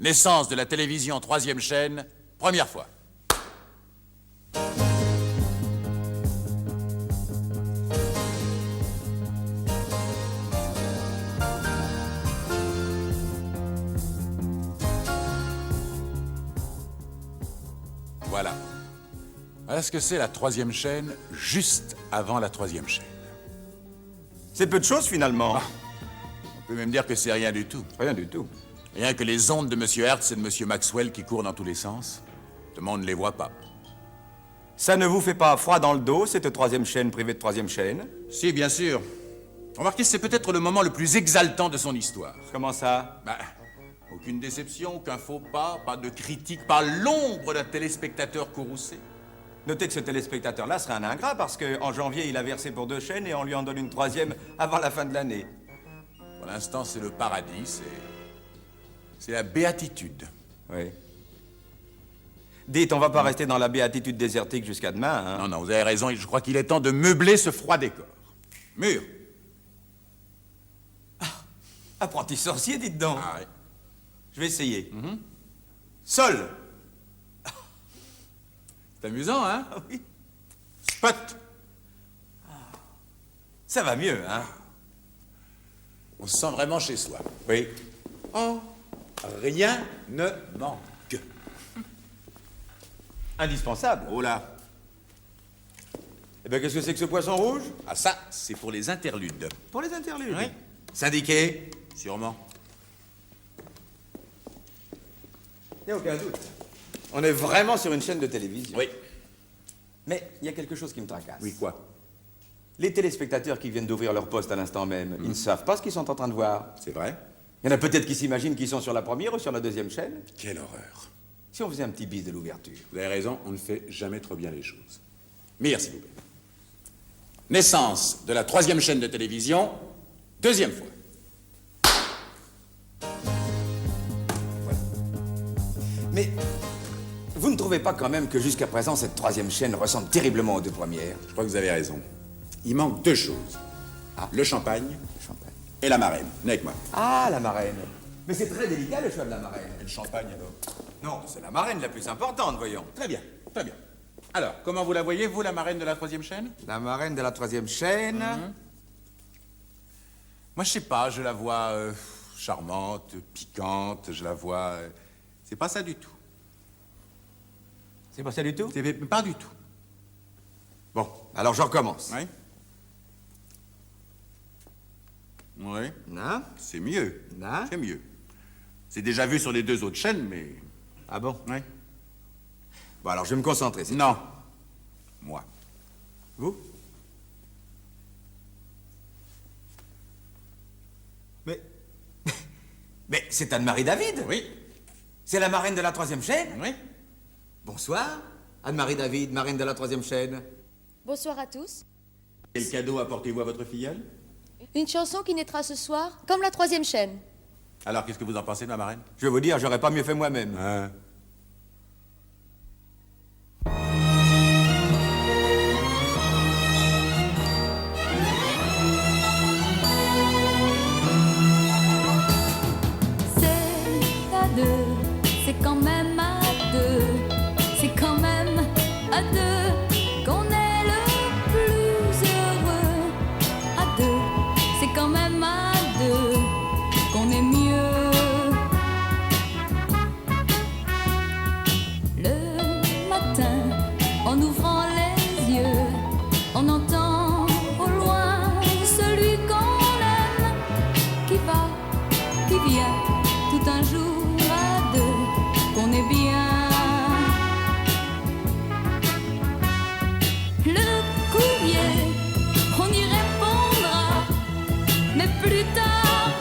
Naissance de la télévision troisième chaîne, première fois. Voilà. Voilà ce que c'est la troisième chaîne, juste avant la troisième chaîne. C'est peu de choses, finalement. On peut même dire que c'est rien du tout. Rien du tout. Rien que les ondes de M. Hertz et de M. Maxwell qui courent dans tous les sens. Tout le monde ne les voit pas. Ça ne vous fait pas froid dans le dos, cette troisième chaîne privée de troisième chaîne? Si, bien sûr. Remarquez, c'est peut-être le moment le plus exaltant de son histoire. Comment ça? Aucune déception, aucun faux pas de critique, pas l'ombre d'un téléspectateur courroucé. Notez que ce téléspectateur-là serait un ingrat parce qu'en janvier, il a versé pour 2 chaînes et on lui en donne une troisième avant la fin de l'année. Pour l'instant, c'est le paradis, c'est la béatitude. Oui. Dites, on va pas rester dans la béatitude désertique jusqu'à demain, hein? Non, non, vous avez raison, je crois qu'il est temps de meubler ce froid décor. Mur. Apprenti sorcier, dites donc. Ah oui. Je vais essayer. Sol. C'est amusant, hein? Ah oui. Spot. Ça va mieux, hein? On se sent vraiment chez soi. Oui. Oh, rien ne manque. Indispensable. Oh là. Eh bien, qu'est-ce que c'est que ce poisson rouge? Ah ça, c'est pour les interludes. Pour les interludes. Oui. Syndiqué? Sûrement. Il n'y a aucun doute. On est vraiment sur une chaîne de télévision. Oui. Mais il y a quelque chose qui me tracasse. Oui, quoi? Les téléspectateurs qui viennent d'ouvrir leur poste à l'instant même, ils ne savent pas ce qu'ils sont en train de voir. C'est vrai? Il y en a peut-être qui s'imaginent qu'ils sont sur la première ou sur la deuxième chaîne. Quelle horreur. Si on faisait un petit bis de l'ouverture. Vous avez raison, on ne fait jamais trop bien les choses. Mire, s'il vous plaît. Naissance de la troisième chaîne de télévision, deuxième fois. Mais vous ne trouvez pas quand même que jusqu'à présent, cette troisième chaîne ressemble terriblement aux 2 premières? Je crois que vous avez raison. Il manque 2 choses. Le champagne Champagne. et la marraine. Venez avec moi. Ah, la marraine. Mais c'est très délicat le choix de la marraine. Et le champagne, alors? Non, c'est la marraine la plus importante, voyons. Très bien, très bien. Alors, comment vous la voyez, vous, la marraine de la troisième chaîne? La marraine de la troisième chaîne. Moi, je sais pas, je la vois charmante, piquante, je la vois... c'est pas ça du tout. C'est pas ça du tout? C'est pas du tout. Bon, alors je recommence. Oui? Oui, Non? c'est mieux. Non? C'est mieux. C'est déjà vu sur les 2 autres chaînes, mais... Ah bon? Oui. Bon, alors je vais me concentrer. Non. Moi. Vous? Mais... Mais c'est Anne-Marie David? Oui. C'est la marraine de la troisième chaîne? Oui. Bonsoir, Anne-Marie David, marraine de la troisième chaîne. Bonsoir à tous. Quel cadeau apportez-vous à votre filleule? Une chanson qui naîtra ce soir, comme la troisième chaîne. Alors, qu'est-ce que vous en pensez de ma marraine? Je vais vous dire, j'aurais pas mieux fait moi-même. C'est à 2, c'est quand même à 2, c'est quand même à 2 qu'on est le plus heureux. À 2, c'est quand même à 2 qu'on est mieux. Le matin, en ouvrant les yeux, on entend au loin celui qu'on aime qui va, qui vient, tout un jour à 2 qu'on est bien. Le courrier, on y répondra, mais plus tard.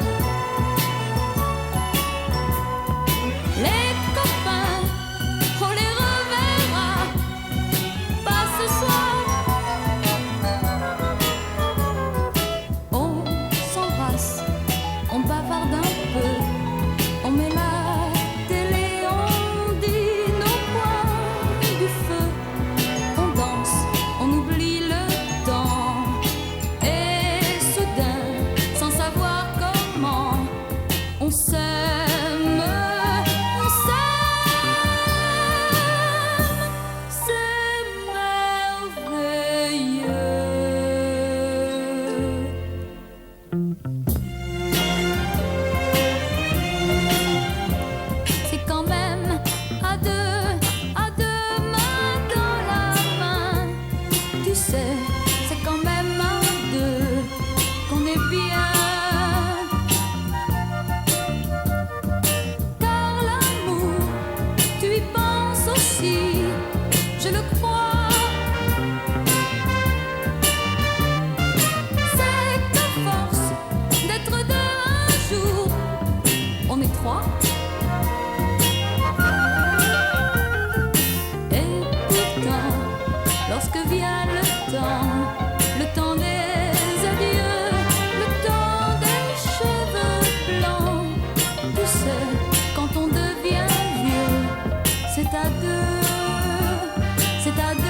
Les copains, on les reverra, pas ce soir. lorsque vient le temps des adieux, le temps des cheveux blancs. Tu sais, quand on devient vieux, c'est à deux, c'est à deux.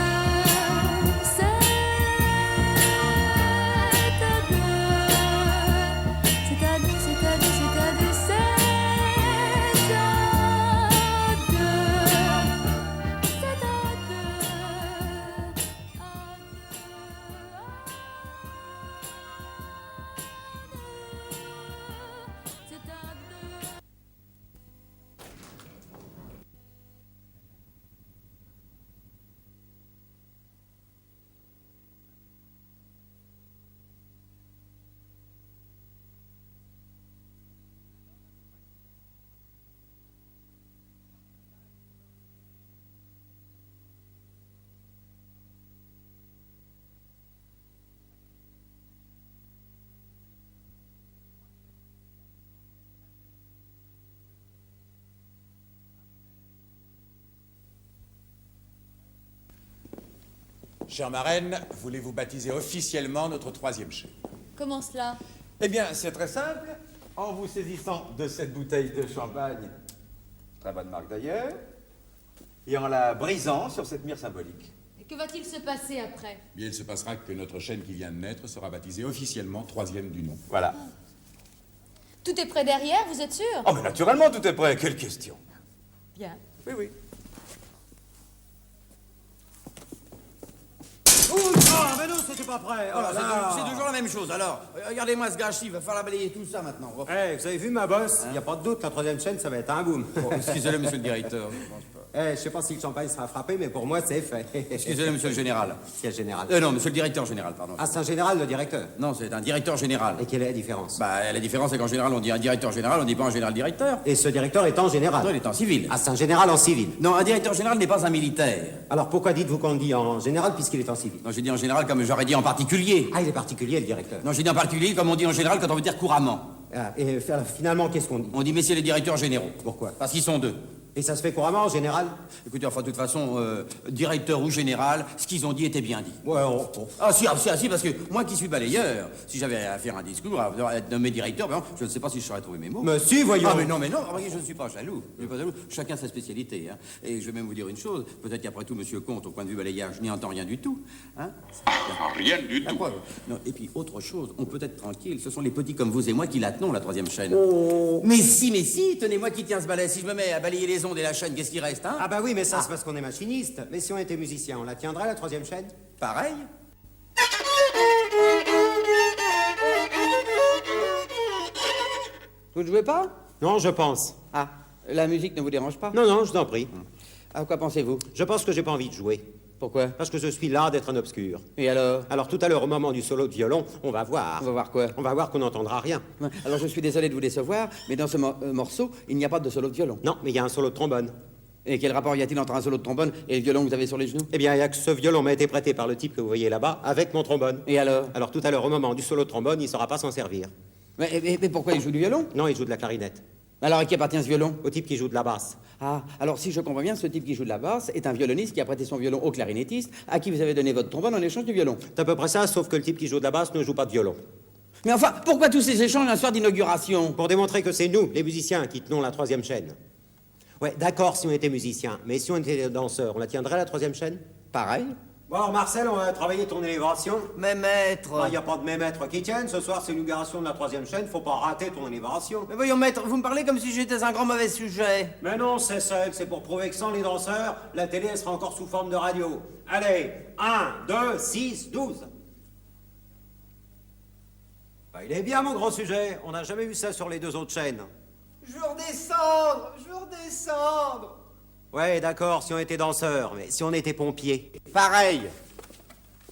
Chère marraine, voulez-vous baptiser officiellement notre troisième chaîne? Comment cela? Eh bien, c'est très simple. En vous saisissant de cette bouteille de champagne, très bonne marque d'ailleurs, et en la brisant sur cette mire symbolique. Et que va-t-il se passer après? Bien, il se passera que notre chaîne qui vient de naître sera baptisée officiellement troisième du nom. Voilà. Tout est prêt derrière, vous êtes sûr? Oh, mais naturellement, tout est prêt. Quelle question. Bien. Oui, oui. Ah, mais non, c'était pas prêt. Oh là là. C'est toujours la même chose. Alors, regardez-moi ce gâchis, il va falloir balayer tout ça maintenant. Eh, vous avez vu ma bosse? Il n'y a pas de doute, la troisième chaîne, ça va être un boom. Excusez-le, monsieur le directeur. Je sais pas si le champagne sera frappé, mais pour moi, c'est fait. Excusez-le, monsieur le général. C'est le général. Non, monsieur le directeur général, pardon. Ah, c'est un général, le directeur. Non, c'est un directeur général. Et quelle est la différence? Bah, la différence, c'est qu'en général, on dit un directeur général, on dit pas un général directeur. Et ce directeur est en général? Non, il est en civil. Ah, c'est un général en civil. Non, un directeur général n'est pas un militaire. Alors pourquoi dites-vous qu'on le dit en général puisqu'il est en civil? Non, j'ai dit en général comme j'aurais dit en particulier. Ah, il est particulier, le directeur. Non, j'ai dit en particulier comme on dit en général quand on veut dire couramment. Ah, et finalement, qu'est-ce qu'on dit? On dit messieurs les directeurs généraux. Pourquoi? Parce qu'ils sont deux. Et ça se fait couramment en général? Écoutez, enfin, de toute façon, directeur ou général, ce qu'ils ont dit était bien dit. Ouais, Ah si, parce que moi qui suis balayeur, si j'avais à faire un discours, à être nommé directeur, ben, je ne sais pas si je saurais trouver mes mots. Mais si, voyons. Ah mais non, remarquez, je ne suis pas jaloux. Je ne suis pas jaloux. Chacun sa spécialité. Hein. Et je vais même vous dire une chose, peut-être qu'après tout, monsieur Comte, au point de vue balayage, n'y entend rien du tout. Hein. Rien du tout. Non, et puis, autre chose, on peut être tranquille, ce sont les petits comme vous et moi qui la tenons, la troisième chaîne. Oh. Mais si, tenez-moi qui tiens ce balai. Si je me mets à balayer les ondes et la chaîne, qu'est-ce qui reste, hein? Ah bah oui, mais ça c'est parce qu'on est machiniste. Mais si on était musicien, on la tiendrait, la troisième chaîne? Pareil. Vous ne jouez pas? Non, je pense. Ah, la musique ne vous dérange pas? Non, non, je t'en prie. À quoi pensez-vous? Je pense que j'ai pas envie de jouer. Pourquoi? Parce que je suis là d'être un obscur. Et alors? Alors tout à l'heure, au moment du solo de violon, on va voir. On va voir quoi? On va voir qu'on n'entendra rien. Alors je suis désolé de vous décevoir, mais dans ce morceau, il n'y a pas de solo de violon. Non, mais il y a un solo de trombone. Et quel rapport y a-t-il entre un solo de trombone et le violon que vous avez sur les genoux? Eh bien, il y a que ce violon m'a été prêté par le type que vous voyez là-bas, avec mon trombone. Et alors? Alors tout à l'heure, au moment du solo de trombone, il ne saura pas s'en servir. Mais pourquoi il joue du violon? Non, il joue de la clarinette. Alors à qui appartient ce violon? Au type qui joue de la basse. Ah, alors si je comprends bien, ce type qui joue de la basse est un violoniste qui a prêté son violon au clarinettiste, à qui vous avez donné votre trombone en échange du violon. C'est à peu près ça, sauf que le type qui joue de la basse ne joue pas de violon. Mais enfin, pourquoi tous ces échanges un soir d'inauguration? Pour démontrer que c'est nous, les musiciens, qui tenons la troisième chaîne. Ouais, d'accord si on était musicien, mais si on était danseur, on la tiendrait la troisième chaîne? Pareil. Bon alors Marcel, on va travailler ton élévation. Mais maître... Il n'y a pas de mes maîtres qui tiennent, ce soir c'est l'inauguration de la troisième chaîne, faut pas rater ton élévation. Mais voyons maître, vous me parlez comme si j'étais un grand mauvais sujet. Mais non, c'est seul, c'est pour prouver que sans les danseurs, la télé elle sera encore sous forme de radio. Allez, 1, 2, 6, 12. Bah, il est bien mon gros sujet, on n'a jamais vu ça sur les deux autres chaînes. Jour décembre, jour décembre. Ouais, d'accord, si on était danseur, mais si on était pompier. Pareil.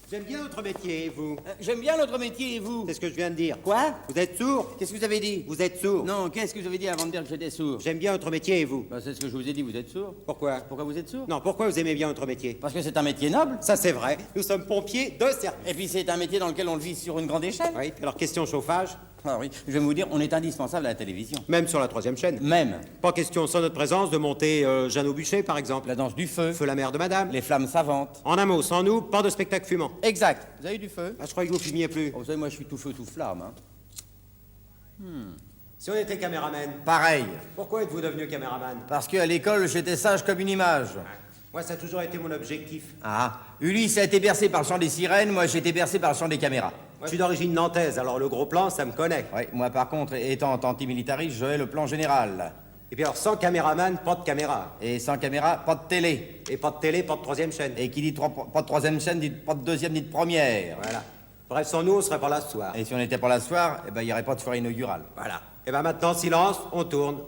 J'aime bien notre métier, et vous? J'aime bien notre métier et vous? C'est ce que je viens de dire. Quoi? Vous êtes sourd? Qu'est-ce que vous avez dit? Vous êtes sourd? Non, qu'est-ce que vous avez dit avant de dire que j'étais sourd? J'aime bien notre métier, et vous? Bah, c'est ce que je vous ai dit, vous êtes sourd. Pourquoi? Pourquoi vous êtes sourd? Non, pourquoi vous aimez bien notre métier? Parce que c'est un métier noble. Ça c'est vrai, nous sommes pompiers de service. Et puis c'est un métier dans lequel on le vit sur une grande échelle. Oui, alors question chauffage. Ah oui, je vais vous dire, on est indispensable à la télévision. Même sur la troisième chaîne. Même Pas question, sans notre présence, de monter Jeanne au bûcher, par exemple. la danse du feu, Feu la mère de madame. les flammes savantes. En un mot, sans nous, pas de spectacle fumant. Exact. Vous avez eu du feu? Ah, je croyais que vous fumiez plus. Oh, vous savez, moi, je suis tout feu, tout flamme. Hein. Si on était caméraman, Pareil. pourquoi êtes-vous devenu caméraman? Parce qu'à l'école, j'étais sage comme une image. Moi, ça a toujours été mon objectif. Ah, Ulysse a été bercé par le chant des sirènes, moi j'ai été bercé par le chant des caméras. Je suis d'origine nantaise, alors le gros plan, ça me connaît. Oui, moi par contre, étant antimilitariste, je hais le plan général. Et puis alors, sans caméraman, pas de caméra. Et sans caméra, pas de télé. Et pas de télé, pas de troisième chaîne. Et qui dit pas de troisième chaîne, dit pas de deuxième, ni de première. Voilà. Bref, sans nous, on serait pas là ce soir. Et si on n'était pas là ce soir, eh ben, il n'y aurait pas de soirée inaugurale. Voilà. Et ben maintenant, silence, on tourne.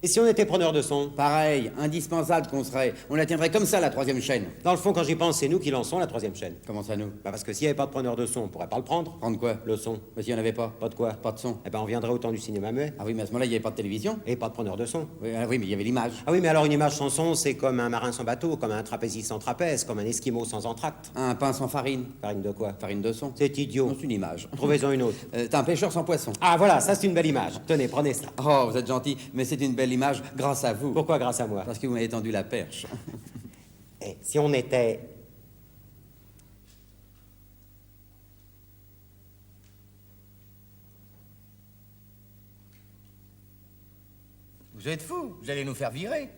Et si on était preneur de son? Pareil, indispensable qu'on serait. On la tiendrait comme ça, la troisième chaîne. Dans le fond, quand j'y pense, c'est nous qui lançons la troisième chaîne. Comment ça, nous? Bah parce que s'il n'y avait pas de preneur de son, on pourrait pas le prendre. Prendre quoi? Le son. Mais s'il n'y en avait pas. Pas de quoi? Pas de son. Eh ben on viendrait au temps du cinéma muet. Ah oui, mais à ce moment-là, il n'y avait pas de télévision. Et pas de preneur de son. Oui, ah oui, mais il y avait l'image. Ah oui, mais alors une image sans son, c'est comme un marin sans bateau, comme un trapéziste sans trapèze, comme un esquimau sans entracte. Un pain sans farine. Farine de quoi? Farine de son. C'est idiot. Non, c'est une image. Trouvez-en une autre. T'es un pêcheur sans poisson. Ah voilà, ça c'est une belle image. Tenez, prenez ça. Oh, vous êtes gentil, mais c'est une belle image grâce à vous. Pourquoi grâce à moi? Parce que vous m'avez tendu la perche. Eh, si on était... Vous êtes fous, vous allez nous faire virer.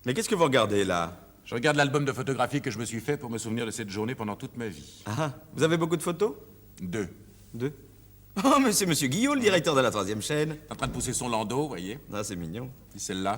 Mais qu'est-ce que vous regardez là? Je regarde l'album de photographies que je me suis fait pour me souvenir de cette journée pendant toute ma vie. Ah, vous avez beaucoup de photos? 2. Deux. Oh, mais c'est Monsieur Guillot, le directeur de la 3e chaîne. En train de pousser son landau, voyez. Ah, c'est mignon. Et celle-là.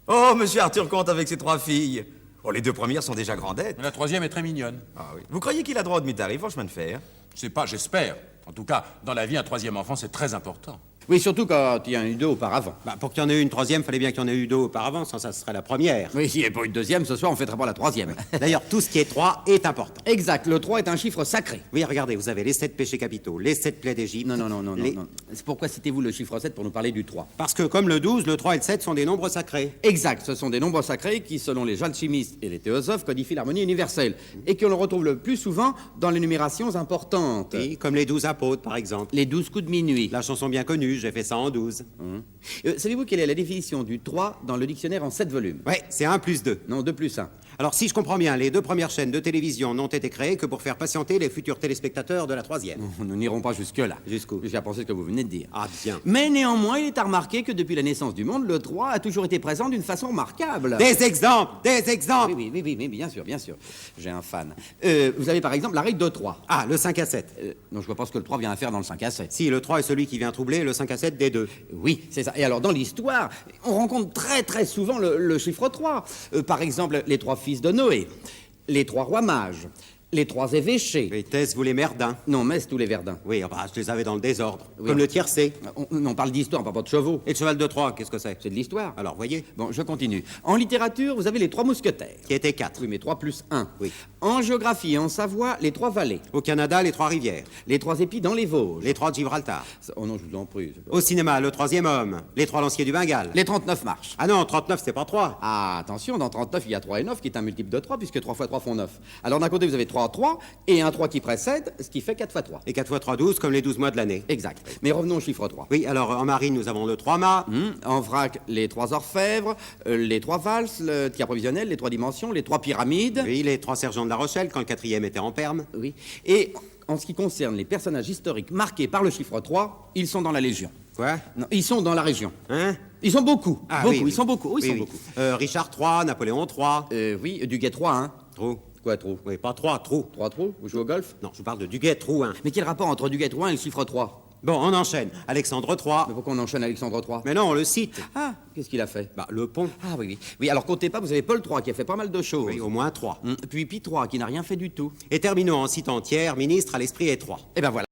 Oh, Monsieur Arthur Comte avec ses 3 filles. Oh, les 2 premières sont déjà grandettes. Mais la 3e est très mignonne. Ah oui. Vous croyez qu'il a droit au demi-tarif en chemin de fer? Je sais pas, j'espère. En tout cas, dans la vie, un 3e enfant, c'est très important. Oui, surtout quand il y en a eu 2 auparavant. Bah, pour qu'il y en ait eu une 3e, fallait bien qu'il y en ait eu 2 auparavant, sans ça serait la première. Oui, s'il n'y avait pas eu de 2e, ce soir, on fêterait pas la 3e. D'ailleurs, tout ce qui est 3 est important. Exact, le 3 est un chiffre sacré. Oui, regardez, vous avez les 7 péchés capitaux, les 7 plaies d'Égypte. Non. les- C'est pourquoi citez-vous le chiffre 7 pour nous parler du 3? Parce que comme le 12, le 3 et le 7 sont des nombres sacrés. Exact, ce sont des nombres sacrés qui, selon les alchimistes et les théosophes, codifient l'harmonie universelle et que l'on retrouve le plus souvent dans les numérations importantes. Oui, comme les 12 apôtres, par exemple. Les 12 coups de minuit. La chanson bien connue, j'ai fait ça en 12. Savez-vous quelle est la définition du 3 dans le dictionnaire en 7 volumes? Ouais, c'est 1 plus 2. Non, 2 plus 1. Alors, si je comprends bien, les 2 premières chaînes de télévision n'ont été créées que pour faire patienter les futurs téléspectateurs de la 3e. Nous n'irons pas jusque-là. Jusqu'où? J'ai pensé ce que vous venez de dire. Ah, bien. Mais néanmoins, il est à remarquer que depuis la naissance du monde, le 3 a toujours été présent d'une façon remarquable. Des exemples! Des exemples! Oui, bien sûr. J'ai un fan. Vous avez par exemple la règle de 3. Ah, le 5 à 7. Non, je vois pas ce que le 3 vient à faire dans le 5 à 7. Si, le 3 est celui qui vient troubler le 5 à 7 des 2. Oui, c'est ça. Et alors, dans l'histoire, on rencontre très souvent le chiffre 3. Par exemple, les 3 fils de Noé, les 3 rois mages, les 3 évêchés. Et Thèse, vous les merdins. Non, Metz, tous les Verdun. Oui, enfin, je les avais dans le désordre. Oui, Comme le tiercé. On parle d'histoire, on parle pas de chevaux. Et le cheval de Troie, qu'est-ce que c'est? C'est de l'histoire. Alors, voyez, Bon, je continue. En littérature, vous avez les 3 mousquetaires. qui était 4. Oui, mais 3 plus 1. Oui. En géographie, en Savoie, les 3 vallées. Au Canada, les 3 rivières. Les 3 épis dans les Vosges. Les 3 de Gibraltar. Oh non, je vous en prie. Au cinéma, le 3e homme. Les 3 lanciers du Bengale. Les 39 marches. Ah non, 39, c'est pas 3. Ah, attention, dans 39, il y a 3 et 9, qui est un multiple de 3, puisque 3 fois 3 font 9. Alors d'un côté, vous avez 3, et un 3 qui précède, ce qui fait 4 fois 3. Et 4 fois 3, 12, comme les 12 mois de l'année. Exact. Mais revenons au chiffre 3. Oui, alors, en marine, nous avons le 3 mâts. En vrac, les 3 orfèvres, les 3 valses, le tir provisionnel, les 3 dimensions, les 3 pyramides. Oui, les 3 sergents de la Rochelle, quand le 4e était en perme. Oui. Et en ce qui concerne les personnages historiques marqués par le chiffre 3, ils sont dans la Légion. Quoi? Non, ils sont dans la région. Hein? Ils sont beaucoup. Ah, beaucoup. oui, oui. Ils sont beaucoup. Oui, ils sont oui. beaucoup. Richard III, Napoléon III. Oui, Duguay 3, hein. Trou. Quoi, trop? Oui, pas 3, trou. 3 trous? Vous jouez au golf? Non, je vous parle de Duguay, trou, hein. Mais quel rapport entre Duguay 3 et le chiffre 3? Bon, on enchaîne. Alexandre III. Mais pourquoi on enchaîne Alexandre 3? Mais non, on le cite. Ah, qu'est-ce qu'il a fait? Bah, le pont. Ah oui. Oui, alors comptez pas, vous avez Paul 3 qui a fait pas mal de choses. Oui, au moins 3. Puis Pi 3 qui n'a rien fait du tout. Et terminons en citant Thiers, ministre à l'esprit étroit. Eh ben voilà.